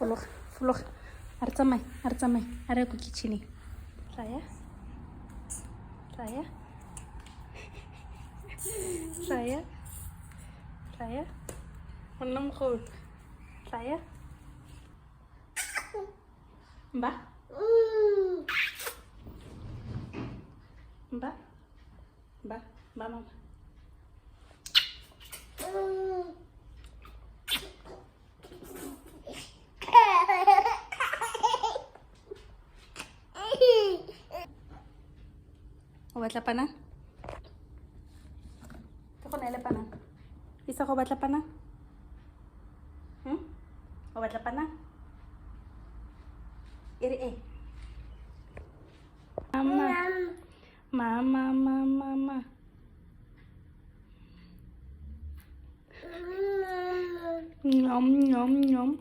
Fuluk. Arcamay. Are ku kichini. Raya. Menam ko. Raya. Mbak. Mama. Obat lapanan? Ako na lapanan. Isa ko obat lapanan? Obat lapanan? Iri Mama. Nyom.